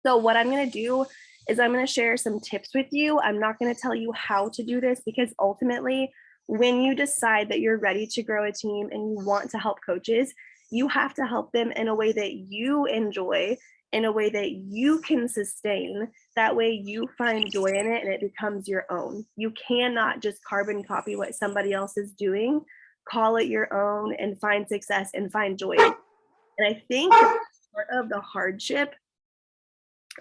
So what I'm going to do is I'm going to share some tips with you. I'm not going to tell you how to do this, because ultimately, when you decide that you're ready to grow a team and you want to help coaches, you have to help them in a way that you enjoy, in a way that you can sustain. That way you find joy in it and it becomes your own. You cannot just carbon copy what somebody else is doing, call it your own, and find success and find joy. And I think part of the hardship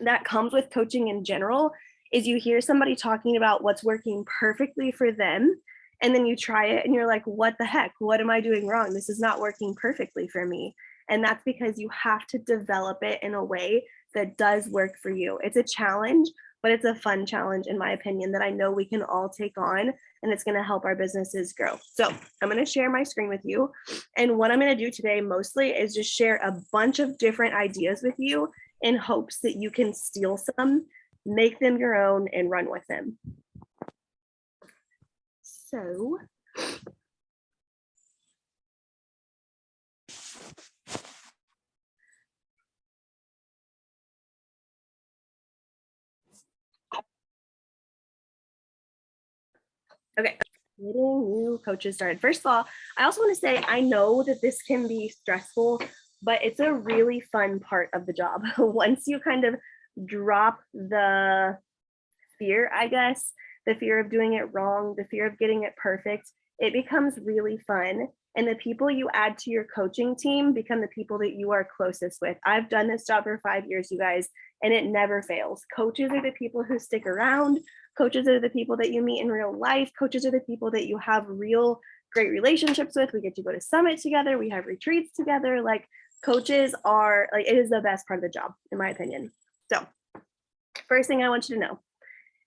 that comes with coaching in general is you hear somebody talking about what's working perfectly for them, and then you try it and you're like, what the heck? What am I doing wrong? This is not working perfectly for me. And that's because you have to develop it in a way that does work for you. It's a challenge, but it's a fun challenge, in my opinion, that I know we can all take on, and it's going to help our businesses grow. So I'm going to share my screen with you. And what I'm going to do today mostly is just share a bunch of different ideas with you in hopes that you can steal some, make them your own, and run with them. So okay, getting new coaches started. First of all, I also want to say, I know that this can be stressful, but it's a really fun part of the job. Once you kind of drop the fear, I guess, the fear of doing it wrong, the fear of getting it perfect, it becomes really fun. And the people you add to your coaching team become the people that you are closest with. I've done this job for 5 years, you guys, and it never fails. Coaches are the people who stick around. Coaches are the people that you meet in real life. Coaches are the people that you have real great relationships with. We get to go to summit together. We have retreats together. Like, coaches are, like, it is the best part of the job, in my opinion. So first thing I want you to know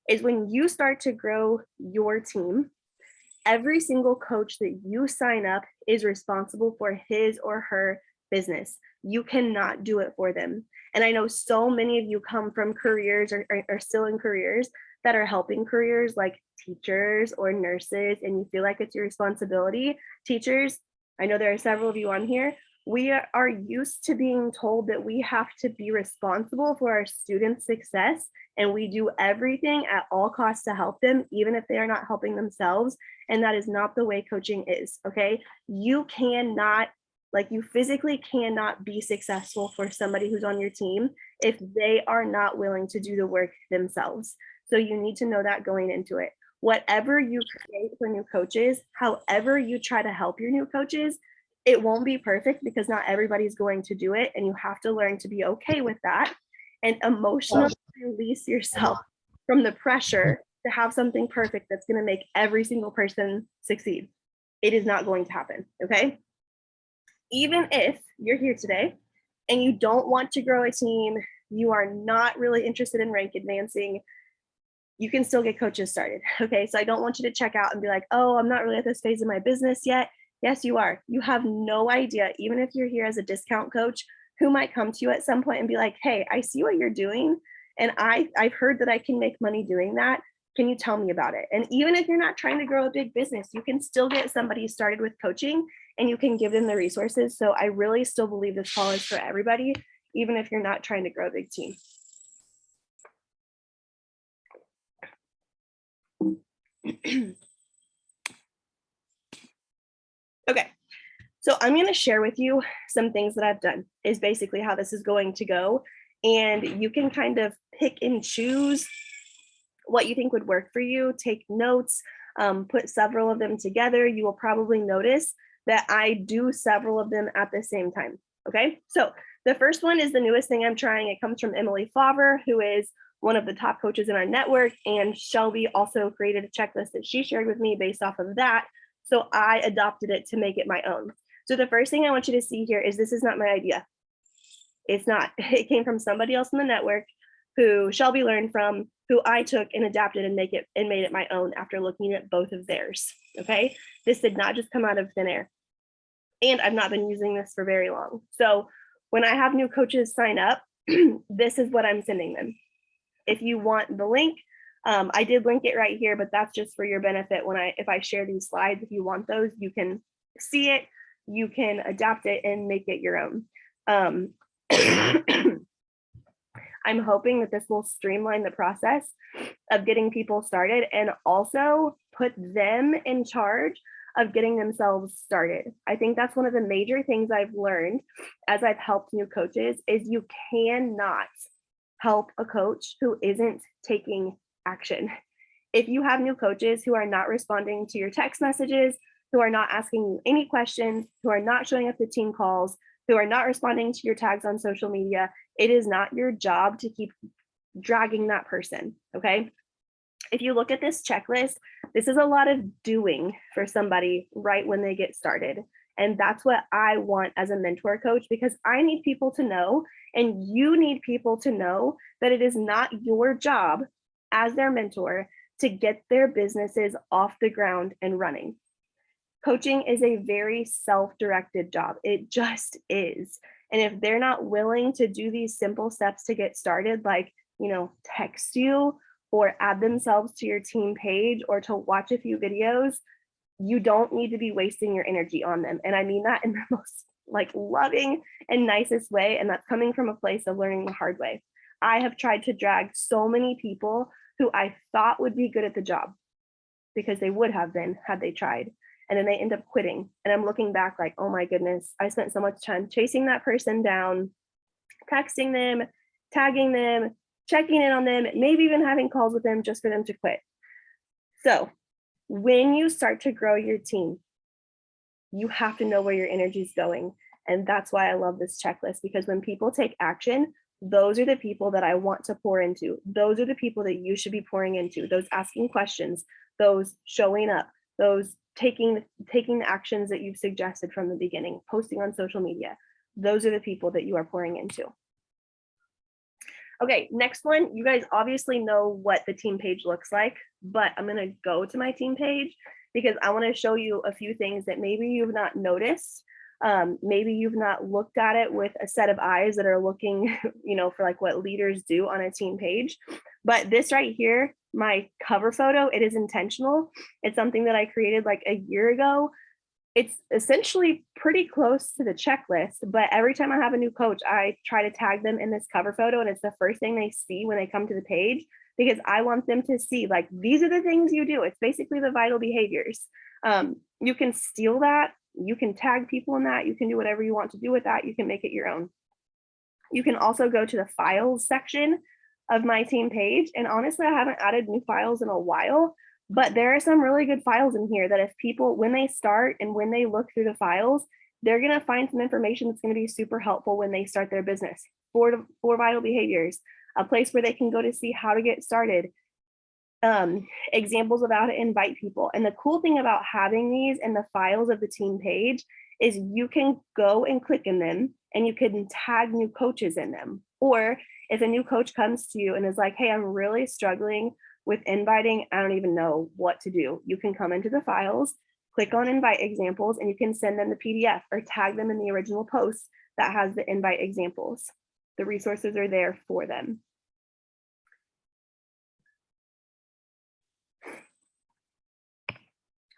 is, when you start to grow your team, every single coach that you sign up is responsible for his or her business. You cannot do it for them. And I know so many of you come from careers, or are still in careers that are helping careers like teachers or nurses, and you feel like it's your responsibility. Teachers, I know there are several of you on here. We are used to being told that we have to be responsible for our students' success, and we do everything at all costs to help them, even if they are not helping themselves. And that is not the way coaching is, okay? You cannot, like, you physically cannot be successful for somebody who's on your team if they are not willing to do the work themselves. So you need to know that going into it. Whatever you create for new coaches, however you try to help your new coaches, it won't be perfect, because not everybody's going to do it. And you have to learn to be okay with that and emotionally release yourself from the pressure to have something perfect that's going to make every single person succeed. It is not going to happen, okay? Even if you're here today and you don't want to grow a team, you are not really interested in rank advancing, you can still get coaches started, okay? So I don't want you to check out and be like, oh, I'm not really at this phase of my business yet. Yes, you are. You have no idea, even if you're here as a discount coach, who might come to you at some point and be like, hey, I see what you're doing, and I've heard that I can make money doing that. Can you tell me about it? And even if you're not trying to grow a big business, you can still get somebody started with coaching, and you can give them the resources. So I really still believe this call is for everybody, even if you're not trying to grow a big team. Okay, so I'm going to share with you some things that I've done, is basically how this is going to go. And you can kind of pick and choose what you think would work for you. Take notes, put several of them together. You will probably notice that I do several of them at the same time. Okay, so the first one is the newest thing I'm trying. It comes from Emily Favre, who is one of the top coaches in our network, and Shelby also created a checklist that she shared with me based off of that. So I adopted it to make it my own. So the first thing I want you to see here is, this is not my idea. It's not. It came from somebody else in the network who Shelby learned from, who I took and adapted and made it my own after looking at both of theirs. Okay, this did not just come out of thin air, and I've not been using this for very long. So when I have new coaches sign up, this is what I'm sending them. If you want the link, I did link it right here, but that's just for your benefit. If I share these slides, if you want those, you can see it, you can adapt it and make it your own. I'm hoping that this will streamline the process of getting people started and also put them in charge of getting themselves started. I think that's one of the major things I've learned as I've helped new coaches is you cannot help a coach who isn't taking action. If you have new coaches who are not responding to your text messages, who are not asking you any questions, who are not showing up to team calls, who are not responding to your tags on social media, it is not your job to keep dragging that person, okay? If you look at this checklist, this is a lot of doing for somebody right when they get started. And that's what I want as a mentor coach, because I need people to know, and you need people to know, that it is not your job as their mentor to get their businesses off the ground and running. Coaching is a very self-directed job. It just is. And if they're not willing to do these simple steps to get started, like, text you or add themselves to your team page or to watch a few videos, you don't need to be wasting your energy on them. And I mean that in the most loving and nicest way. And that's coming from a place of learning the hard way. I have tried to drag so many people who I thought would be good at the job, because they would have been had they tried. And then they end up quitting. And I'm looking back like, oh my goodness, I spent so much time chasing that person down, texting them, tagging them, checking in on them, maybe even having calls with them just for them to quit. So when you start to grow your team, you have to know where your energy is going. And that's why I love this checklist, because when people take action, those are the people that I want to pour into. Those are the people that you should be pouring into. Those asking questions, those showing up, those taking the actions that you've suggested from the beginning, posting on social media. Those are the people that you are pouring into. Okay, next one. You guys obviously know what the team page looks like, but I'm going to go to my team page because I want to show you a few things that maybe you've not noticed. Maybe you've not looked at it with a set of eyes that are looking, for what leaders do on a team page. But this right here, my cover photo, it is intentional. It's something that I created a year ago. It's essentially pretty close to the checklist, but every time I have a new coach, I try to tag them in this cover photo, and it's the first thing they see when they come to the page, because I want them to see these are the things you do. It's basically the vital behaviors. You can steal that. You can tag people in that. You can do whatever you want to do with that. You can make it your own. You can also go to the files section of my team page. And honestly, I haven't added new files in a while, but there are some really good files in here that if people, when they start and when they look through the files, they're going to find some information that's going to be super helpful when they start their business. For vital behaviors, a place where they can go to see how to get started, examples of how to invite people. And the cool thing about having these in the files of the team page is you can go and click in them and you can tag new coaches in them. Or if a new coach comes to you and is like, hey, I'm really struggling with inviting, I don't even know what to do, you can come into the files, click on invite examples, and you can send them the PDF or tag them in the original post that has the invite examples. The resources are there for them.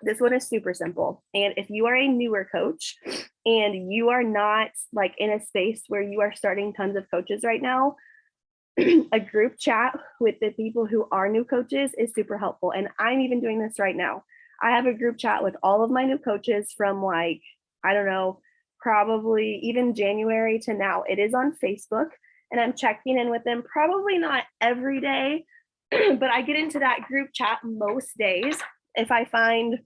This one is super simple. And if you are a newer coach and you are not in a space where you are starting tons of coaches right now, a group chat with the people who are new coaches is super helpful. And I'm even doing this right now. I have a group chat with all of my new coaches from I don't know, probably even January to now. It is on Facebook, and I'm checking in with them, probably not every day, but I get into that group chat most days. If I find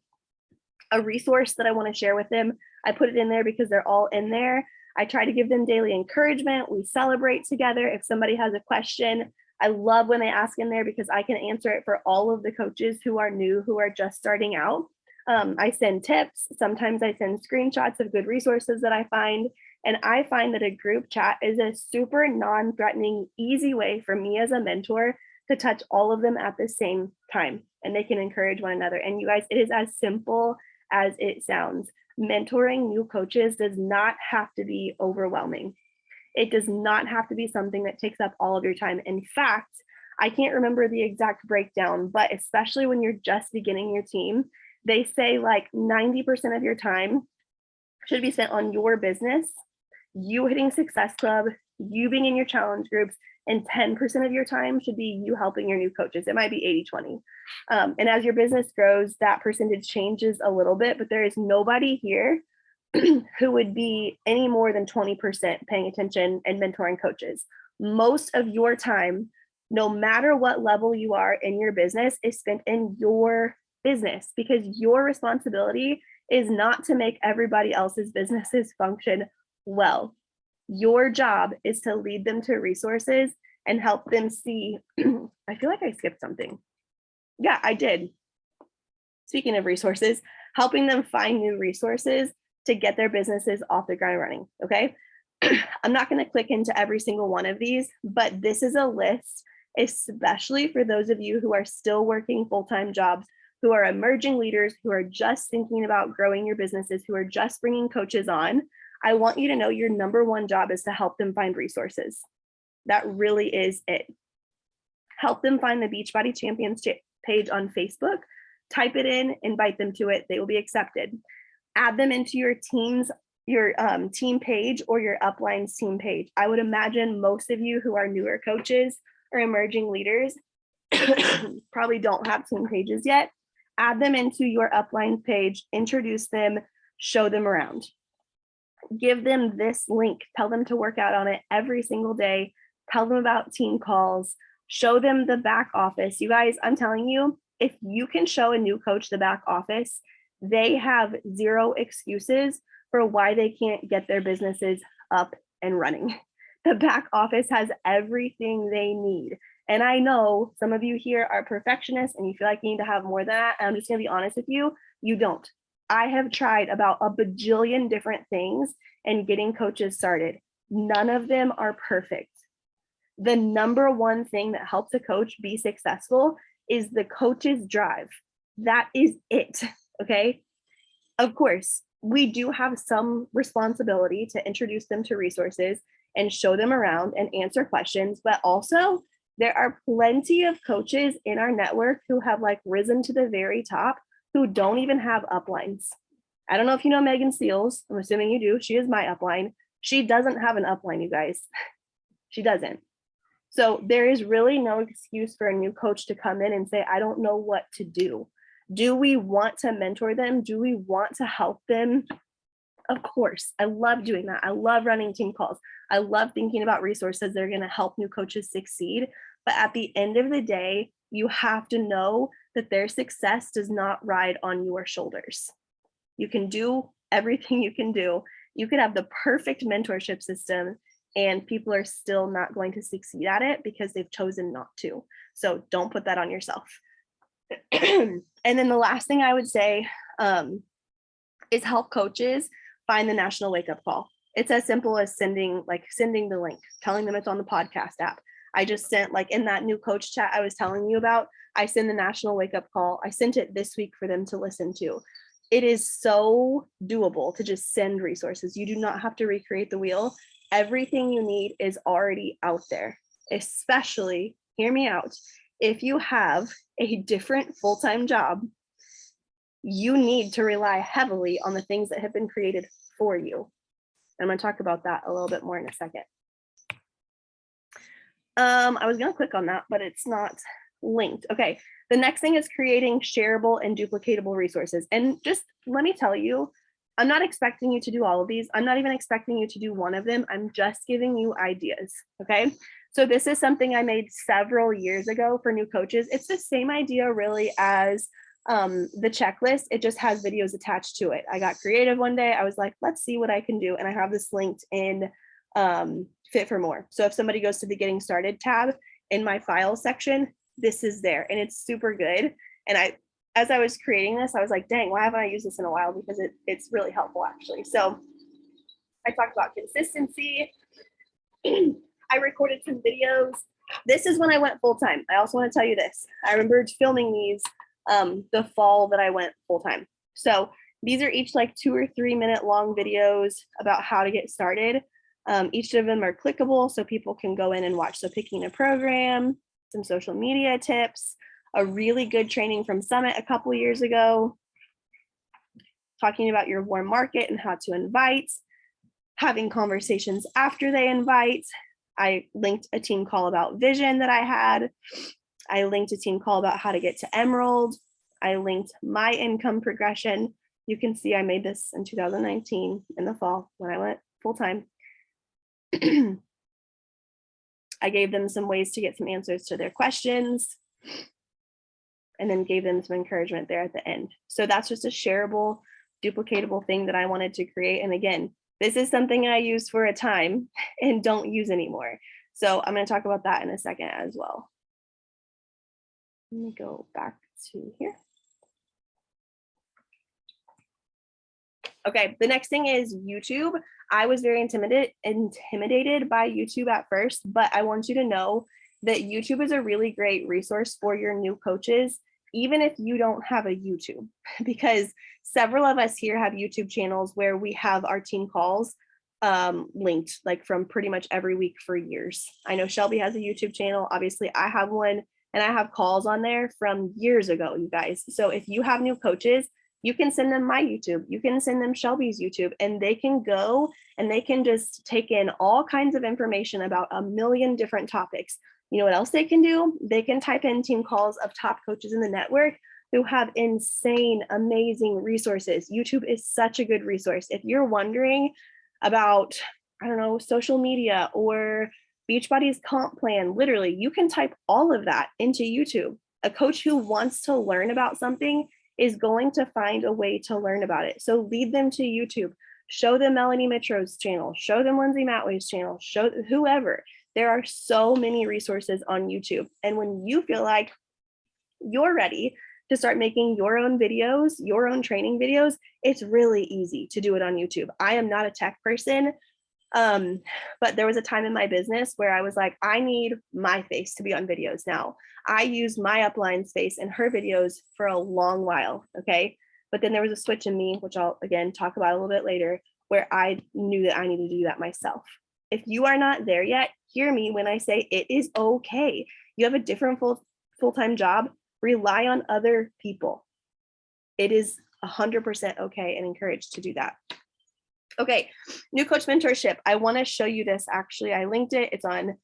a resource that I want to share with them, I put it in there because they're all in there. I try to give them daily encouragement. We celebrate together. If somebody has a question, I love when they ask in there because I can answer it for all of the coaches who are new, who are just starting out. I send tips. Sometimes I send screenshots of good resources that I find. And I find that a group chat is a super non-threatening, easy way for me as a mentor to touch all of them at the same time, and they can encourage one another. And you guys, it is as simple as it sounds. Mentoring new coaches does not have to be overwhelming. It does not have to be something that takes up all of your time. In fact, I can't remember the exact breakdown, but especially when you're just beginning your team, they say 90% of your time should be spent on your business, you hitting Success Club, you being in your challenge groups, and 10% of your time should be you helping your new coaches. It might be 80-20. And as your business grows, that percentage changes a little bit, but there is nobody here who would be any more than 20% paying attention and mentoring coaches. Most of your time, no matter what level you are in your business, is spent in your business, because your responsibility is not to make everybody else's businesses function well. Your job is to lead them to resources and help them see. I feel like I skipped something. Yeah, I did. Speaking of resources, helping them find new resources to get their businesses off the ground running. Okay. I'm not going to click into every single one of these, but this is a list, especially for those of you who are still working full-time jobs, who are emerging leaders, who are just thinking about growing your businesses, who are just bringing coaches on. I want you to know your number one job is to help them find resources. That really is it. Help them find the Beachbody Champions page on Facebook, type it in, invite them to it. They will be accepted. Add them into your team's team page or your upline's team page. I would imagine most of you who are newer coaches or emerging leaders probably don't have team pages yet. Add them into your upline page, introduce them, show them around. Give them this link, tell them to work out on it every single day, tell them about team calls, show them the back office. You guys, I'm telling you, if you can show a new coach the back office, they have zero excuses for why they can't get their businesses up and running. The back office has everything they need. And I know some of you here are perfectionists and you feel like you need to have more than that. And I'm just going to be honest with you, you don't. I have tried about a bajillion different things and getting coaches started. None of them are perfect. The number one thing that helps a coach be successful is the coach's drive. That is it. Okay. Of course, we do have some responsibility to introduce them to resources and show them around and answer questions, but also there are plenty of coaches in our network who have like risen to the very top who don't even have uplines. I don't know if you know Megan Seals. I'm assuming you do. She is my upline. She doesn't have an upline, you guys. She doesn't. So there is really no excuse for a new coach to come in and say, I don't know what to do. Do we want to mentor them? Do we want to help them? Of course. I love doing that. I love running team calls. I love thinking about resources that are going to help new coaches succeed. But at the end of the day, you have to know that their success does not ride on your shoulders. You can do everything you can do. You could have the perfect mentorship system and people are still not going to succeed at it because they've chosen not to. So don't put that on yourself. And then the last thing I would say is help coaches find the National Wake Up Call. It's as simple as sending the link, telling them it's on the podcast app. I just sent, like in that new coach chat I was telling you about, I send the National Wake Up Call. I sent it this week for them to listen to. It is so doable to just send resources. You do not have to recreate the wheel. Everything you need is already out there, especially, hear me out, if you have a different full-time job, you need to rely heavily on the things that have been created for you. I'm going to talk about that a little bit more in a second. I was going to click on that, but it's not linked. Okay. The next thing is creating shareable and duplicatable resources. And just let me tell you, I'm not expecting you to do all of these. I'm not even expecting you to do one of them. I'm just giving you ideas. Okay. So this is something I made several years ago for new coaches. It's the same idea really as the checklist. It just has videos attached to it. I got creative one day. I was like, let's see what I can do. And I have this linked in Fit for More. So if somebody goes to the Getting Started tab in my files section, this is there and it's super good. And as I was creating this, I was like, dang, why haven't I used this in a while? Because it's really helpful actually. So I talked about consistency. I recorded some videos. This is when I went full time. I also want to tell you this. I remember filming these the fall that I went full time. So these are each like 2 or 3 minute long videos about how to get started. Each of them are clickable so people can go in and watch. So picking a program, some social media tips, a really good training from Summit a couple years ago, talking about your warm market and how to invite, having conversations after they invite, I linked a team call about vision that I had. I linked a team call about how to get to Emerald. I linked my income progression. You can see I made this in 2019 in the fall when I went full time. I gave them some ways to get some answers to their questions, and then gave them some encouragement there at the end. So that's just a shareable, duplicatable thing that I wanted to create. And again, this is something I used for a time and don't use anymore. So I'm going to talk about that in a second as well. Let me go back to here. Okay, the next thing is YouTube. I was very intimidated by YouTube at first, but I want you to know that YouTube is a really great resource for your new coaches, even if you don't have a YouTube, because several of us here have YouTube channels where we have our team calls linked, like from pretty much every week for years. I know Shelby has a YouTube channel. Obviously, I have one, and I have calls on there from years ago, you guys. So if you have new coaches, you can send them my YouTube, you can send them Shelby's YouTube, and they can go and they can just take in all kinds of information about a million different topics. You know what else they can do? They can type in team calls of top coaches in the network who have insane, amazing resources. YouTube is such a good resource. If you're wondering about, I don't know, social media or Beachbody's comp plan, literally, you can type all of that into YouTube. A coach who wants to learn about something is going to find a way to learn about it. So lead them to YouTube, show them Melanie Mitro's channel, show them Lindsay Matway's channel, show whoever. There are so many resources on YouTube. And when you feel like you're ready to start making your own videos, your own training videos, it's really easy to do it on YouTube. I am not a tech person, but there was a time in my business where I was like, I need my face to be on videos now. I used my upline's face in her videos for a long while, okay? But then there was a switch in me, which I'll again talk about a little bit later, where I knew that I needed to do that myself. If you are not there yet, hear me when I say it is okay. You have a different full-time job, rely on other people. It is 100% okay and encouraged to do that. Okay, new coach mentorship. I want to show you this. Actually, I linked it. It's on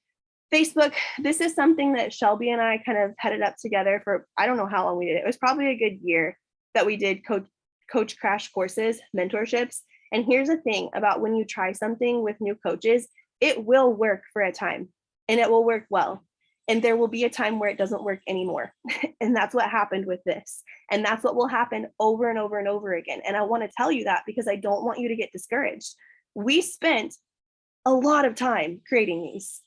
Facebook. This is something that Shelby and I kind of headed up together for, I don't know how long we did it. It was probably a good year that we did coach crash courses, mentorships. And here's the thing about when you try something with new coaches, it will work for a time and it will work well. And there will be a time where it doesn't work anymore. And that's what happened with this. And that's what will happen over and over and over again. And I want to tell you that because I don't want you to get discouraged. We spent a lot of time creating these.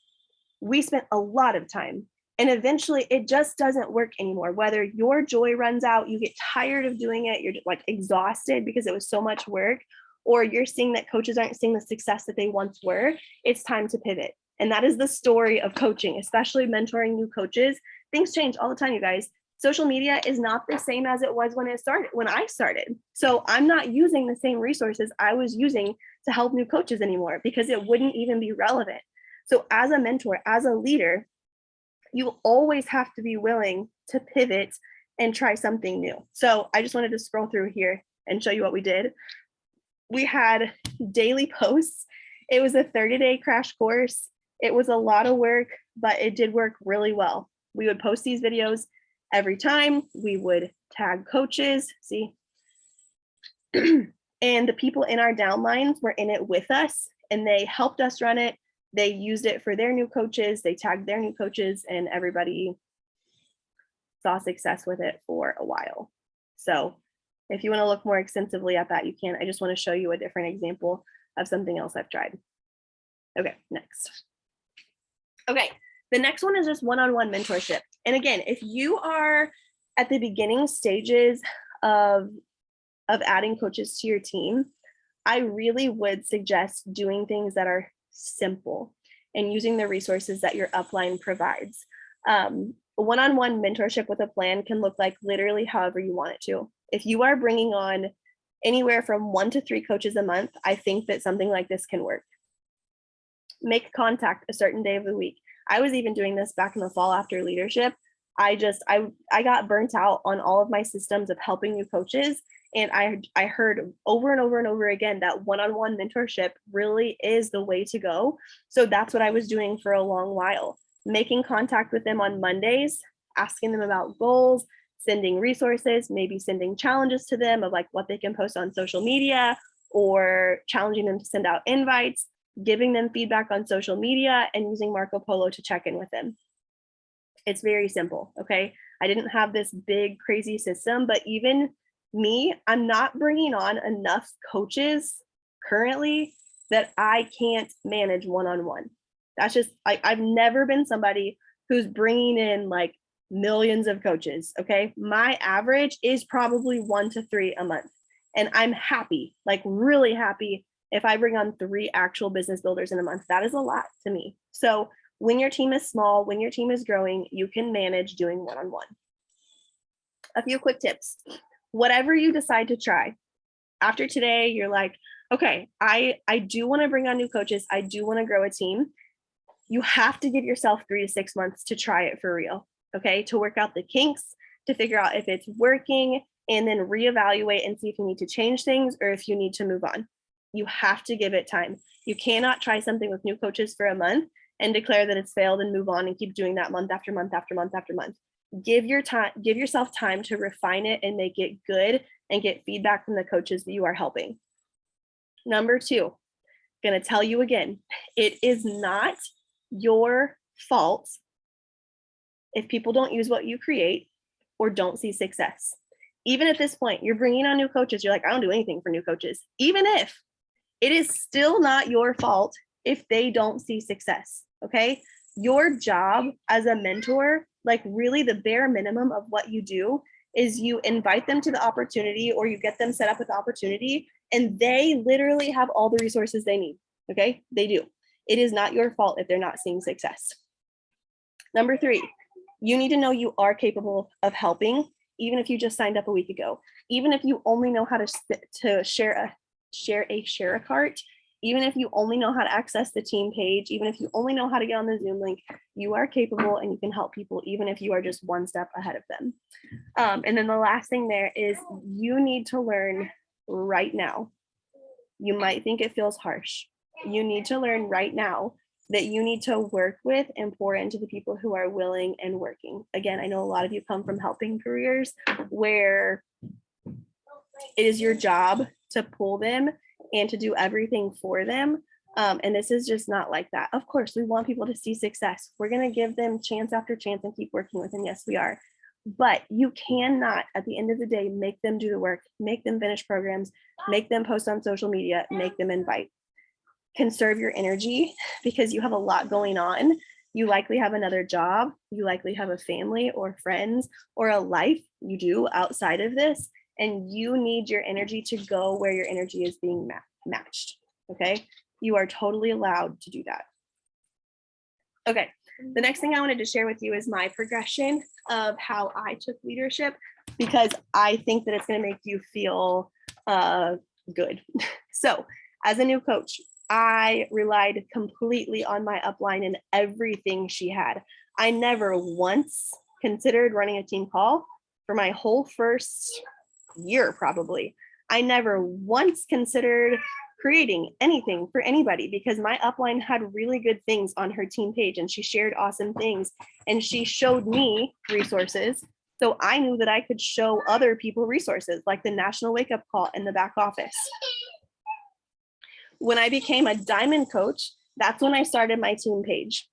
We spent a lot of time. And eventually it just doesn't work anymore. Whether your joy runs out, you get tired of doing it, you're like exhausted because it was so much work, or you're seeing that coaches aren't seeing the success that they once were, it's time to pivot. And that is the story of coaching, especially mentoring new coaches. Things change all the time, you guys. Social media is not the same as it was when I started. So I'm not using the same resources I was using to help new coaches anymore because it wouldn't even be relevant. So as a mentor, as a leader, you always have to be willing to pivot and try something new. So I just wanted to scroll through here and show you what we did. We had daily posts. It was a 30-day crash course. It was a lot of work, but it did work really well. We would post these videos every time. We would tag coaches, see? And the people in our downlines were in it with us and they helped us run it. They used it for their new coaches. They tagged their new coaches and everybody saw success with it for a while. So if you want to look more extensively at that, you can. I just want to show you a different example of something else I've tried. Okay, next. Okay, the next one is just one-on-one mentorship. And again, if you are at the beginning stages of adding coaches to your team, I really would suggest doing things that are simple and using the resources that your upline provides. One-on-one mentorship with a plan can look like literally however you want it to. If you are bringing on anywhere from 1 to 3 coaches a month, I think that something like this can work. Make contact a certain day of the week. I was even doing this back in the fall after leadership. I got burnt out on all of my systems of helping new coaches. And I heard over and over and over again that one-on-one mentorship really is the way to go. So that's what I was doing for a long while, making contact with them on Mondays, asking them about goals, sending resources, maybe sending challenges to them of like what they can post on social media, or challenging them to send out invites, giving them feedback on social media, and using Marco Polo to check in with them. It's very simple, okay? I didn't have this big crazy system, but even me, I'm not bringing on enough coaches currently that I can't manage one-on-one. That's just, I've never been somebody who's bringing in like millions of coaches, okay? My average is probably 1 to 3 a month. And I'm happy, like really happy if I bring on 3 actual business builders in a month. That is a lot to me. So when your team is small, when your team is growing, you can manage doing one-on-one. A few quick tips. Whatever you decide to try, after today, you're like, okay, I do want to bring on new coaches. I do want to grow a team. You have to give yourself 3 to 6 months to try it for real, okay? To work out the kinks, to figure out if it's working, and then reevaluate and see if you need to change things or if you need to move on. You have to give it time. You cannot try something with new coaches for a month and declare that it's failed and move on and keep doing that month after month after month after month. Give yourself time to refine it and make it good and get feedback from the coaches that you are helping. Number 2, gonna tell you again, it is not your fault if people don't use what you create or don't see success. Even at this point, you're bringing on new coaches. You're like, I don't do anything for new coaches. Even if it is still not your fault if they don't see success, okay? Your job as a mentor, like really the bare minimum of what you do is you invite them to the opportunity or you get them set up with the opportunity, and they literally have all the resources they need, okay? They do. It is not your fault if they're not seeing success. Number 3, you need to know you are capable of helping, even if you just signed up a week ago, even if you only know how to share a cart, even if you only know how to access the team page, even if you only know how to get on the Zoom link, you are capable and you can help people, even if you are just one step ahead of them. And then the last thing there is you need to learn right now. You might think it feels harsh. You need to learn right now that you need to work with and pour into the people who are willing and working. Again, I know a lot of you come from helping careers where it is your job to pull them and to do everything for them. And this is just not like that. Of course, we want people to see success. We're going to give them chance after chance and keep working with them. Yes, we are. But you cannot, at the end of the day, make them do the work, make them finish programs, make them post on social media, make them invite. Conserve your energy because you have a lot going on. You likely have another job. You likely have a family or friends or a life you do outside of this. And you need your energy to go where your energy is being matched. Okay. You are totally allowed to do that. Okay. The next thing I wanted to share with you is my progression of how I took leadership, because I think that it's going to make you feel good. So as a new coach, I relied completely on my upline and everything she had. I never once considered running a team call for my whole first year, probably. I never once considered creating anything for anybody because my upline had really good things on her team page and she shared awesome things and she showed me resources. So I knew that I could show other people resources like the National Wake Up Call in the back office. When I became a diamond coach, that's when I started my team page.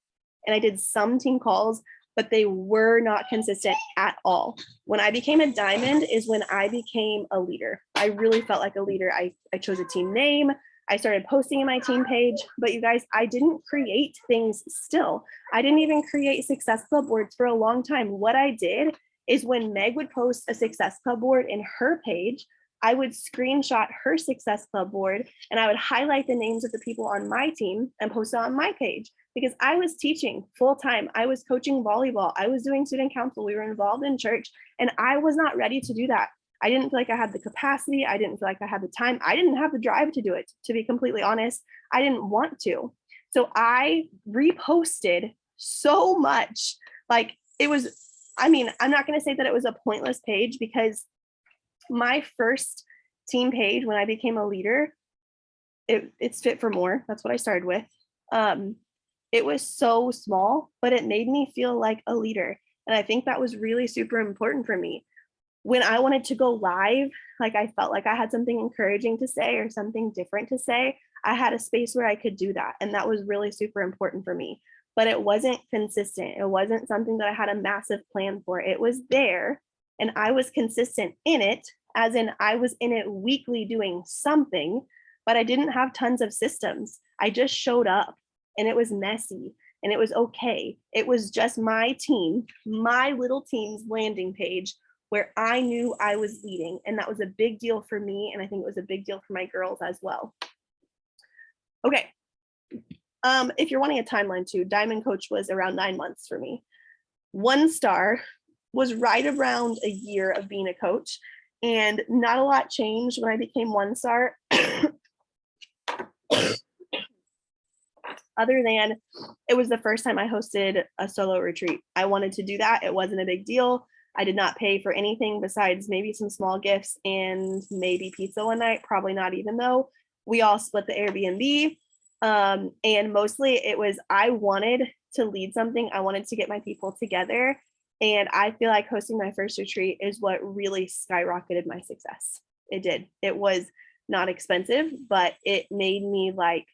And I did some team calls, but they were not consistent at all. When I became a diamond is when I became a leader. I really felt like a leader. I chose a team name. I started posting in my team page, but you guys, I didn't create things still. I didn't even create Success Club boards for a long time. What I did is when Meg would post a Success Club board in her page, I would screenshot her Success Club board and I would highlight the names of the people on my team and post it on my page because I was teaching full time. I was coaching volleyball. I was doing student council. We were involved in church and I was not ready to do that. I didn't feel like I had the capacity. I didn't feel like I had the time. I didn't have the drive to do it, to be completely honest. I didn't want to. So I reposted so much. Like it was, I mean, I'm not going to say that it was a pointless page because My first team page when I became a leader, it's Fit for More. That's what I started with. It was so small, but it made me feel like a leader. And I think that was really super important for me. When I wanted to go live, like I felt like I had something encouraging to say or something different to say, I had a space where I could do that. And that was really super important for me. But it wasn't consistent. It wasn't something that I had a massive plan for. It was there and I was consistent in it, as in I was in it weekly doing something, but I didn't have tons of systems. I just showed up and it was messy and it was okay. It was just my team, my little team's landing page where I knew I was leading. And that was a big deal for me. And I think it was a big deal for my girls as well. Okay. If you're wanting a timeline too, Diamond Coach was around 9 months for me. 1 star was right around a year of being a coach. And not a lot changed when I became 1 star. Other than it was the first time I hosted a solo retreat. I wanted to do that. It wasn't a big deal. I did not pay for anything besides maybe some small gifts and maybe pizza one night, probably not even though. We all split the Airbnb. And mostly it was, I wanted to lead something. I wanted to get my people together. And I feel like hosting my first retreat is what really skyrocketed my success. It did. It was not expensive, but it made me like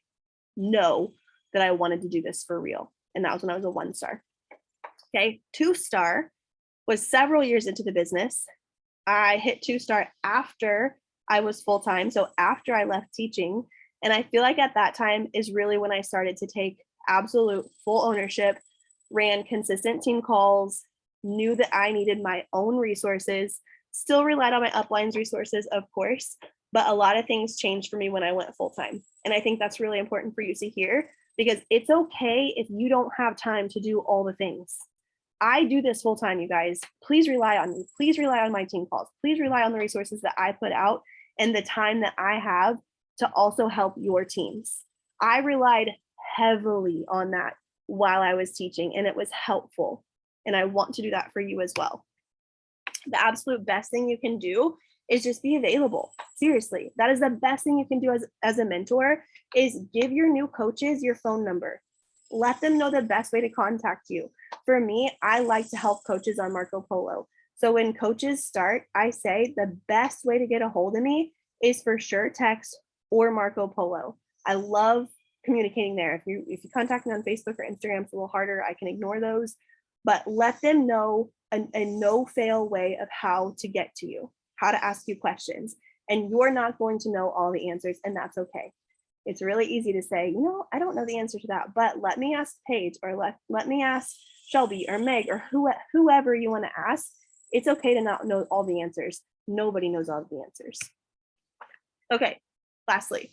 know that I wanted to do this for real. And that was when I was a 1 star. Okay. 2 star was several years into the business. I hit 2 star after I was full time. So after I left teaching. And I feel like at that time is really when I started to take absolute full ownership, ran consistent team calls, knew that I needed my own resources, still relied on my uplines resources, of course, but a lot of things changed for me when I went full time. And I think that's really important for you to hear, because it's okay if you don't have time to do all the things. I do this full time, you guys. Please rely on me. Please rely on my team calls. Please rely on the resources that I put out and the time that I have to also help your teams. I relied heavily on that while I was teaching, and it was helpful. And I want to do that for you as well. The absolute best thing you can do is just be available. Seriously, that is the best thing you can do as a mentor, is give your new coaches your phone number. Let them know the best way to contact you. For me, I like to help coaches on Marco Polo. So when coaches start, I say the best way to get a hold of me is for sure text or Marco Polo. I love communicating there. If you contact me on Facebook or Instagram, it's a little harder. I can ignore those, but let them know a no fail way of how to get to you, how to ask you questions. And you're not going to know all the answers, and that's okay. It's really easy to say, I don't know the answer to that, but let me ask Paige, or let me ask Shelby or Meg or whoever you want to ask. It's okay to not know all the answers. Nobody knows all the answers. Okay, lastly,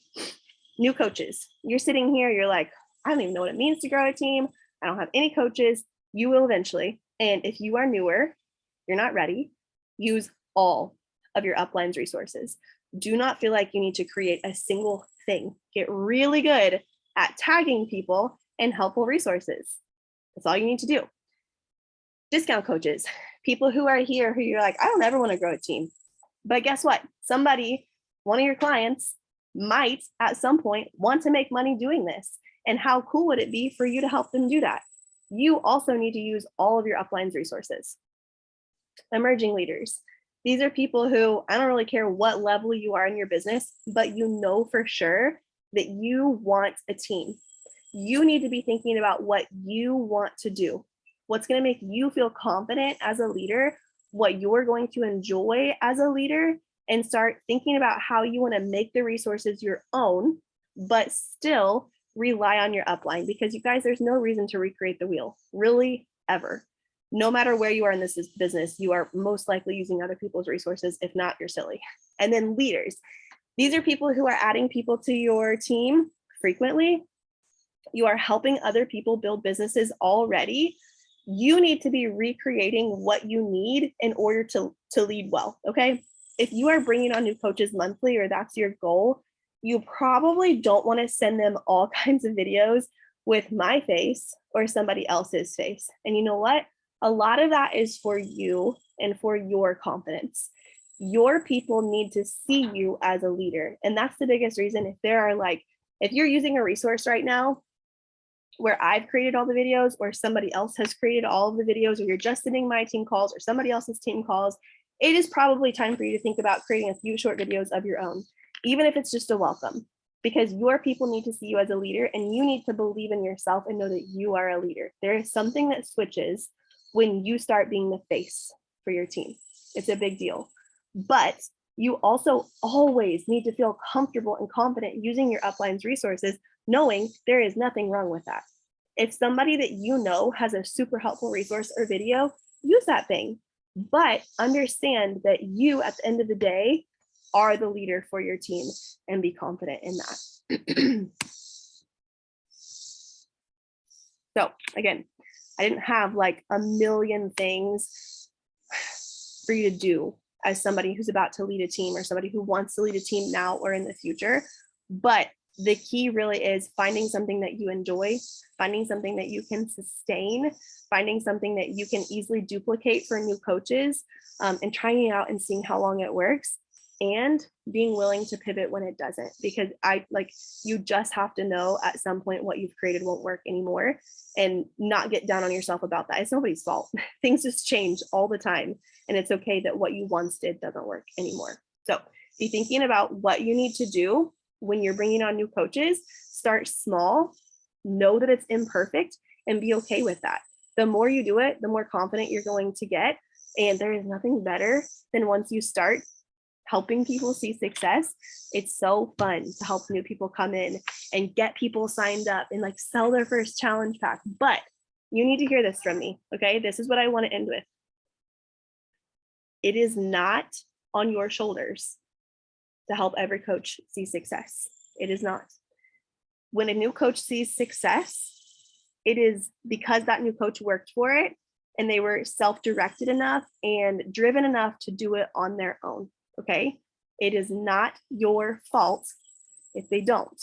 new coaches. You're sitting here, you're like, I don't even know what it means to grow a team. I don't have any coaches. You will eventually. And if you are newer, you're not ready, use all of your uplines resources. Do not feel like you need to create a single thing. Get really good at tagging people and helpful resources. That's all you need to do. Discount coaches, people who are here who you're like, I don't ever want to grow a team. But guess what? Somebody, one of your clients, might at some point want to make money doing this. And how cool would it be for you to help them do that? You also need to use all of your uplines resources. Emerging leaders. These are people who, I don't really care what level you are in your business, but you know for sure that you want a team. You need to be thinking about what you want to do, what's going to make you feel confident as a leader, what you're going to enjoy as a leader, and start thinking about how you want to make the resources your own, but still rely on your upline, because you guys, there's no reason to recreate the wheel, really, ever. No matter where you are in this business, you are most likely using other people's resources. If not, you're silly. And then leaders. These are people who are adding people to your team frequently. You are helping other people build businesses already. You need to be recreating what you need in order to lead well, okay? If you are bringing on new coaches monthly, or that's your goal, you probably don't want to send them all kinds of videos with my face or somebody else's face. And you know what? A lot of that is for you and for your confidence. Your people need to see you as a leader. And that's the biggest reason. If you're using a resource right now where I've created all the videos, or somebody else has created all of the videos, or you're just sitting my team calls or somebody else's team calls, it is probably time for you to think about creating a few short videos of your own, even if it's just a welcome, because your people need to see you as a leader, and you need to believe in yourself and know that you are a leader. There is something that switches when you start being the face for your team. It's a big deal. But you also always need to feel comfortable and confident using your upline's resources, knowing there is nothing wrong with that. If somebody that you know has a super helpful resource or video, use that thing. But understand that you, at the end of the day, are the leader for your team, and be confident in that. So again, I didn't have like a million things for you to do as somebody who's about to lead a team, or somebody who wants to lead a team now or in the future. But the key really is finding something that you enjoy, finding something that you can sustain, finding something that you can easily duplicate for new coaches, and trying it out and seeing how long it works, and being willing to pivot when it doesn't. Because you just have to know at some point what you've created won't work anymore, and not get down on yourself about that. It's nobody's fault. Things just change all the time, and it's okay that what you once did doesn't work anymore. So be thinking about what you need to do when you're bringing on new coaches. Start small, know that it's imperfect, and be okay with that. The more you do it, the more confident you're going to get. And there is nothing better than once you start helping people see success. It's so fun to help new people come in and get people signed up and like sell their first challenge pack. But you need to hear this from me, okay? This is what I want to end with. It is not on your shoulders to help every coach see success. It is not. When a new coach sees success, it is because that new coach worked for it, and they were self-directed enough and driven enough to do it on their own, okay? It is not your fault if they don't.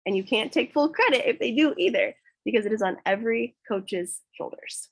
And you can't take full credit if they do either, because it is on every coach's shoulders.